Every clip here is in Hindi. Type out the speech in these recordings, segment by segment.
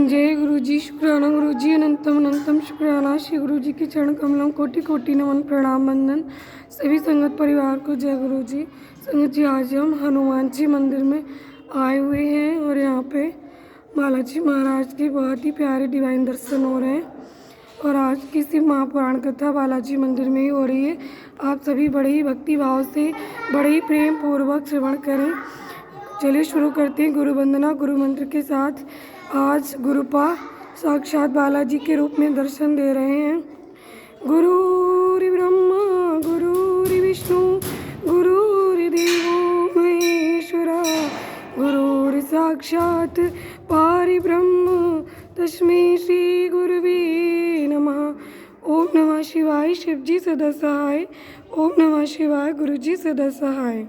जय गुरु जी। शुक्राना गुरु जी। अनंतम अनंतम शुक्राना। श्री गुरु जी के चरण कमलों कोटि कोटि नमन प्रणाम बंदन। सभी संगत परिवार को जय गुरु जी। संगत जी, आज हम हनुमान जी मंदिर में आए हुए हैं और यहाँ पे बालाजी महाराज के बहुत ही प्यारे डिवाइन दर्शन हो रहे हैं। और आज की शिव महापुराण कथा बालाजी मंदिर में ही हो रही है। आप सभी बड़े ही भक्ति भाव से, बड़े ही प्रेम पूर्वक श्रवण करें। चलिए शुरू करते हैं गुरु वंदना गुरु मंत्र के साथ। आज गुरुपा साक्षात बालाजी के रूप में दर्शन दे रहे हैं। गुरुर् ब्रह्मा गुरुर्विष्णु गुरुर्देवो महेश्वरा गुरुर् साक्षात परब्रह्म तस्मै श्री गुरुवे नमः। ओम नमः शिवाय। शिव जी सदा सहाय। ओम नमः शिवाय। गुरु जी सदा सहाय।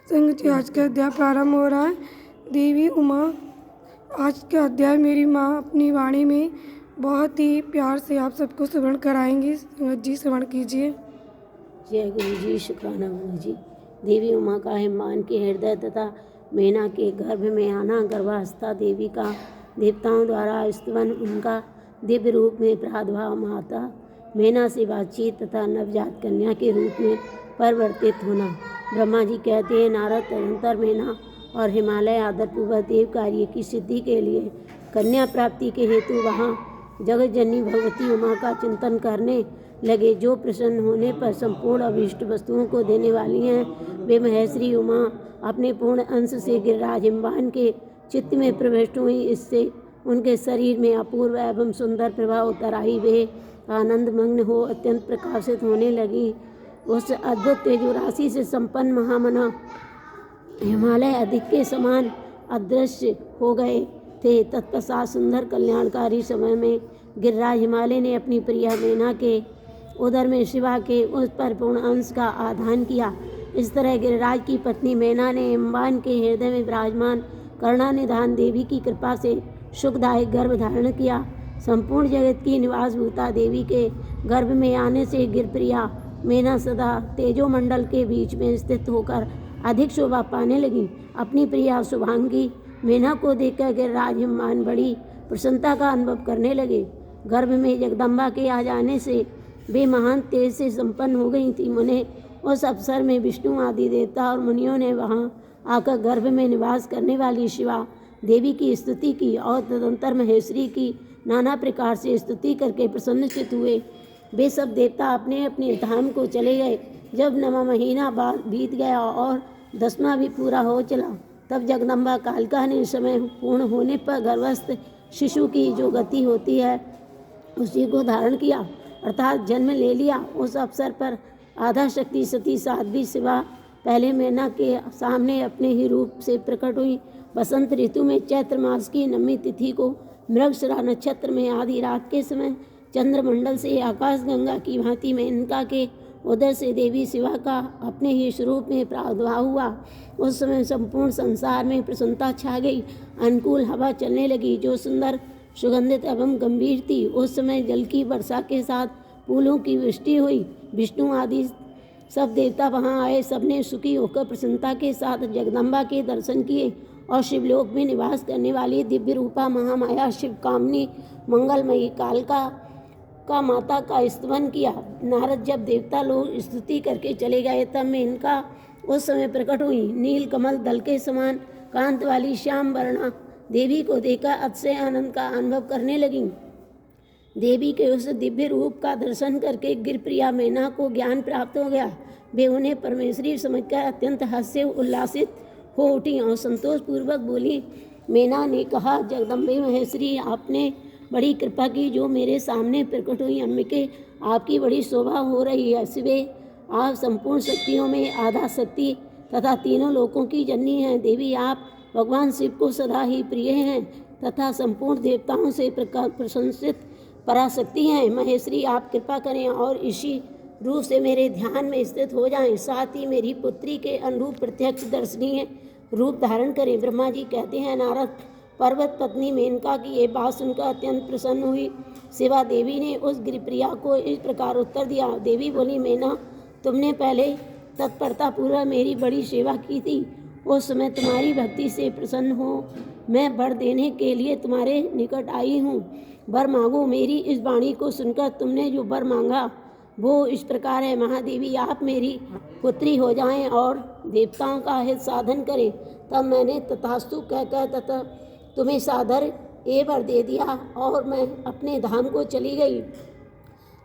संगत जी, आज का अध्याय प्रारंभ हो रहा है। देवी उमा। आज का अध्याय मेरी माँ अपनी वाणी में बहुत ही प्यार से आप सबको श्रवण कराएंगी। संगत जी, श्रवण कीजिए। जय गुरु जी। शुक्राना गुरु जी। देवी उमा का हिमान के हृदय तथा मैना के गर्भ में आना, गर्भावस्था देवी का देवताओं द्वारा स्तवन, उनका दिव्य रूप में प्रादुर्भाव, माता मैना से बातचीत तथा नवजात कन्या के रूप में परिवर्तित होना। ब्रह्मा जी कहते हैं, नारद तदंतर मैना और हिमालय आदरपूर्वक देव कार्य की सिद्धि के लिए कन्या प्राप्ति के हेतु वहाँ जगत जननी भगवती उमा का चिंतन करने लगे, जो प्रसन्न होने पर संपूर्ण अभीष्ट वस्तुओं को देने वाली हैं। वे महेश्वरी उमा अपने पूर्ण अंश से गिरिराज हिमवान के चित्त में प्रविष्ट हुई। इससे उनके शरीर में अपूर्व एवं सुंदर प्रभाव उतर आई। वे आनंद मग्न हो अत्यंत प्रकाशित होने लगी। उस अद्भुत तेजो राशि से संपन्न महामना हिमालय अधिक के समान अदृश्य हो गए थे। तत्पश्चात सुंदर कल्याणकारी समय में गिरिराज हिमालय ने अपनी प्रिया मैना के उदर में शिवा के उस परिपूर्ण अंश का आधान किया। इस तरह गिरिराज की पत्नी मैना ने हिमवान के हृदय में विराजमान करुणानिधान देवी की कृपा से सुखदायक गर्भ धारण किया। संपूर्ण जगत की निवासभूता देवी के गर्भ में आने से गिरप्रिया मैना सदा तेजोमंडल के बीच में स्थित होकर अधिक शोभा पाने लगी। अपनी प्रिया शुभांगी मैना को देखकर गिरिराज हिमवान बड़ी प्रसन्नता का अनुभव करने लगे। गर्भ में जगदम्बा के आ जाने से वे महान तेज से संपन्न हो गई थी। उन्हें उस अवसर में विष्णु आदि देवता और मुनियों ने वहां आकर गर्भ में निवास करने वाली शिवा देवी की स्तुति की और तदंतर महेश्वरी की नाना प्रकार से स्तुति करके प्रसन्नचित हुए। वे सब देवता अपने अपने धाम को चले गए। जब 9वां महीना बीत गया और 10वां भी पूरा हो चला, तब जगदम्बा कालिका ने समय पूर्ण होने पर गर्भस्थ शिशु की जो गति होती है उसी को धारण किया, अर्थात जन्म ले लिया। उस अवसर पर आधा शक्ति सती साध्वी शिवा पहले मैना के सामने अपने ही रूप से प्रकट हुई। बसंत ऋतु में चैत्र मास की 9वीं तिथि को मृगशिरा नक्षत्र में आधी रात के समय चंद्रमंडल से आकाश गंगा की भांति मेनका के उधर से देवी शिवा का अपने ही स्वरूप में प्रादुर्भाव हुआ। उस समय संपूर्ण संसार में प्रसन्नता छा गई। अनुकूल हवा चलने लगी जो सुंदर, सुगंधित एवं गंभीर थी। उस समय जल की वर्षा के साथ फूलों की वृष्टि हुई। विष्णु आदि सब देवता वहां आए। सबने सुखी होकर प्रसन्नता के साथ जगदम्बा के दर्शन किए और शिवलोक में निवास करने वाली दिव्य रूपा महामाया शिव कामनी मंगलमयी कालिका का माता का स्तवन किया। नारद जब देवता लोग स्तुति करके चले गए, तब मैं इनका उस समय प्रकट हुई। नील कमल दल के समान कांत वाली श्याम वर्णा देवी को देखकर अतिशय आनंद का अनुभव करने लगी। देवी के उस दिव्य रूप का दर्शन करके गिरप्रिया मैना को ज्ञान प्राप्त हो गया। वे उन्हें परमेश्वरी समझकर अत्यंत हास्य उल्लासित हो उठी और संतोष पूर्वक बोली। मैना ने कहा, जगदम्बे महेश्वरी, आपने बड़ी कृपा की जो मेरे सामने प्रकट हुई। अम्बिके, आपकी बड़ी शोभा हो रही है। शिवे, आप संपूर्ण शक्तियों में आधा शक्ति तथा तीनों लोकों की जननी हैं। देवी, आप भगवान शिव को सदा ही प्रिय हैं तथा संपूर्ण देवताओं से प्रशंसित पराशक्ति हैं। महेश्वरी, आप कृपा करें और इसी रूप से मेरे ध्यान में स्थित हो जाएं। साथ ही मेरी पुत्री के अनुरूप प्रत्यक्ष दर्शनीय रूप धारण करें। ब्रह्मा जी कहते हैं, नारद पर्वत पत्नी मेनका की ये बात सुनकर अत्यंत प्रसन्न हुई। शिवा देवी ने उस गिरिप्रिया को इस प्रकार उत्तर दिया। देवी बोली, मैना, तुमने पहले तत्परता पूर्वक मेरी बड़ी सेवा की थी। उस समय तुम्हारी भक्ति से प्रसन्न हो मैं वर देने के लिए तुम्हारे निकट आई हूँ। वर मांगो। मेरी इस वाणी को सुनकर तुमने जो वर मांगा वो इस प्रकार है। महादेवी, आप मेरी पुत्री हो जाएं और देवताओं का हित साधन करें। तब मैंने तथास्तु कहकर तथा तुम्हें सादर ये वर दे दिया और मैं अपने धाम को चली गई।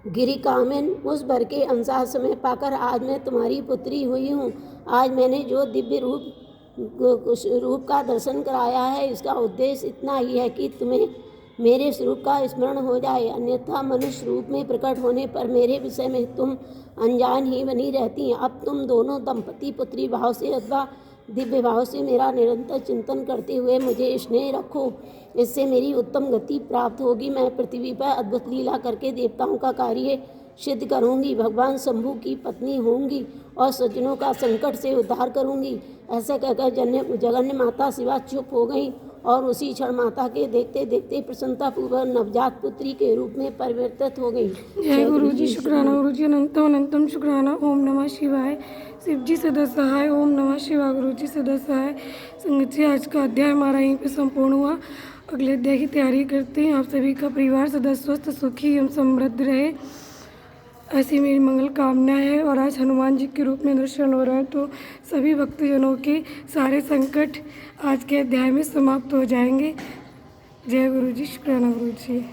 गिरि कामिन, उस वर के अनुसार समय पाकर आज मैं तुम्हारी पुत्री हुई हूँ। आज मैंने जो दिव्य रूप का दर्शन कराया है, इसका उद्देश्य इतना ही है कि तुम्हें मेरे स्वरूप का स्मरण हो जाए। अन्यथा मनुष्य रूप में प्रकट होने पर मेरे विषय में तुम अनजान ही बनी रहती। अब तुम दोनों दंपति पुत्री भाव से अथवा दिव्य भाव से मेरा निरंतर चिंतन करते हुए मुझे स्नेह रखो। इससे मेरी उत्तम गति प्राप्त होगी। मैं पृथ्वी पर अद्भुत लीला करके देवताओं का कार्य सिद्ध करूंगी। भगवान शंभु की पत्नी होंगी और सज्जनों का संकट से उद्धार करूंगी। ऐसा कहकर जगन्य माता शिवा चुप हो गई और उसी क्षण माता के देखते देखते प्रसन्नतापूर्वक नवजात पुत्री के रूप में परिवर्तित हो गई। जय गुरु जी। शुक्राना गुरु जी। अनंतम अनंतम शुक्राना। ओम नमः शिवाय। शिव जी सदा सहाय। ओम नमः शिवाय। गुरु जी सदा सहाय। संगत जी, आज का अध्याय हमारा यहीं पे संपूर्ण हुआ। अगले अध्याय की तैयारी करते हैं। आप सभी का परिवार सदा स्वस्थ सुखी एवं समृद्ध रहे, ऐसी मेरी मंगल कामना है। और आज हनुमान जी के रूप में दर्शन हो रहा है, तो सभी भक्तजनों के सारे संकट आज के अध्याय में समाप्त हो जाएंगे। जय गुरु जी। शुक्राना गुरु जी।